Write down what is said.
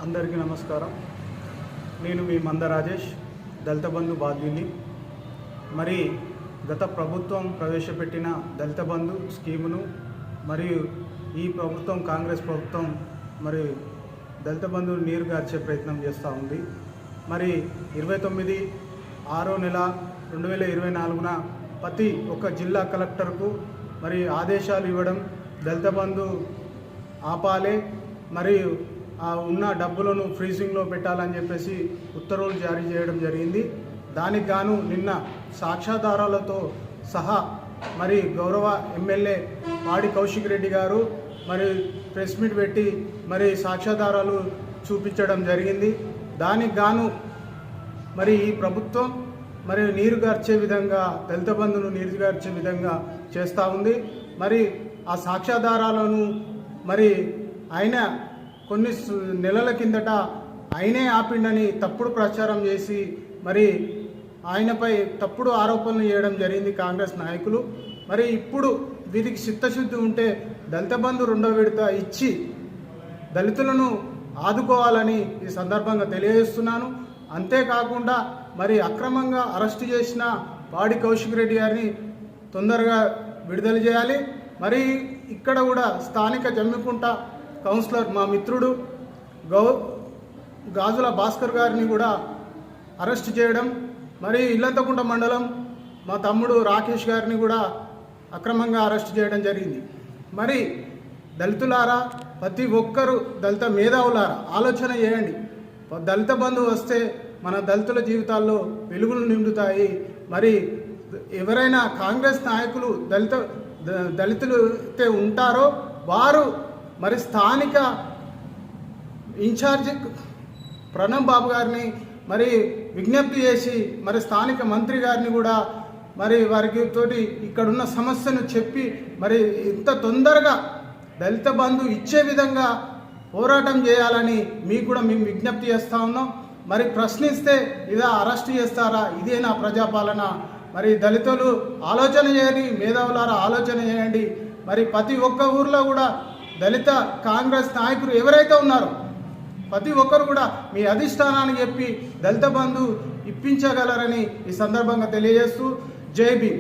అందరికీ నమస్కారం. నేను మీ మంద రాజేష్, దళిత బంధు బాధ్యుని. మరి గత ప్రభుత్వం ప్రవేశపెట్టిన దళిత బంధు స్కీమును మరియు ఈ ప్రభుత్వం కాంగ్రెస్ ప్రభుత్వం మరి దళిత బంధువులు నీరుగార్చే ప్రయత్నం చేస్తూ ఉంది. మరి 29/6/2024 ప్రతి ఒక్క జిల్లా కలెక్టర్కు మరి ఆదేశాలు ఇవ్వడం, దళిత బంధు ఆపాలే మరియు ఉన్న డబ్బులను ఫ్రీజింగ్లో పెట్టాలని చెప్పేసి ఉత్తర్వులు జారీ చేయడం జరిగింది. దానికి గాను నిన్న సాక్ష్యాధారాలతో సహా మరి గౌరవ ఎమ్మెల్యే పాడి కౌశిక్ రెడ్డి గారు మరి ప్రెస్ మీట్ పెట్టి మరి సాక్ష్యాధారాలు చూపించడం జరిగింది. దానికి గాను మరి ఈ ప్రభుత్వం మరి నీరుగార్చే విధంగా దళిత బంధును నీరుగార్చే విధంగా చేస్తూ ఉంది. మరి ఆ సాక్ష్యాధారాలను మరి ఆయన కొన్ని నెలల కిందట ఆయనే ఆపిండని తప్పుడు ప్రచారం చేసి మరి ఆయనపై తప్పుడు ఆరోపణలు చేయడం జరిగింది కాంగ్రెస్ నాయకులు. మరి ఇప్పుడు వీరికి చిత్తశుద్ధి ఉంటే దళిత బంధు 2వ విడత ఇచ్చి దళితులను ఆదుకోవాలని ఈ సందర్భంగా తెలియజేస్తున్నాను. అంతేకాకుండా మరి అక్రమంగా అరెస్టు చేసిన పాడి కౌశిక్ రెడ్డి గారిని తొందరగా విడుదల చేయాలి. మరి ఇక్కడ కూడా స్థానిక జమ్మికుంట కౌన్సిలర్ మా మిత్రుడు గాజుల భాస్కర్ గారిని కూడా అరెస్ట్ చేయడం, మరి ఇల్లంతకుంట మండలం మా తమ్ముడు రాకేష్ గారిని కూడా అక్రమంగా అరెస్ట్ చేయడం జరిగింది. మరి దళితులారా, ప్రతి ఒక్కరూ దళిత మేధావులారా ఆలోచన చేయండి. దళిత బంధు వస్తే మన దళితుల జీవితాల్లో వెలుగులు నిండుతాయి. మరి ఎవరైనా కాంగ్రెస్ నాయకులు దళితులు అయితే ఉంటారో వారు మరి స్థానిక ఇన్ఛార్జి ప్రణబ్ బాబు గారిని మరి విజ్ఞప్తి చేసి మరి స్థానిక మంత్రి గారిని కూడా మరి వారికి తోటి ఇక్కడున్న సమస్యను చెప్పి మరి ఇంత తొందరగా దళిత బంధు ఇచ్చే విధంగా పోరాటం చేయాలని మీకు కూడా మేము విజ్ఞప్తి చేస్తూ ఉన్నాం. మరి ప్రశ్నిస్తే ఇదా అరెస్ట్ చేస్తారా? ఇదేనా ప్రజాపాలన? మరి దళితులు ఆలోచన చేయండి, మేధావులారా ఆలోచన చేయండి. మరి ప్రతి ఒక్క ఊర్లో కూడా దళిత కాంగ్రెస్ నాయకులు ఎవరైతే ఉన్నారో ప్రతి ఒక్కరు కూడా మీ అధిష్టానానికి చెప్పి దళిత బంధు ఇప్పించగలరని ఈ సందర్భంగా తెలియజేస్తూ జై భీమ్.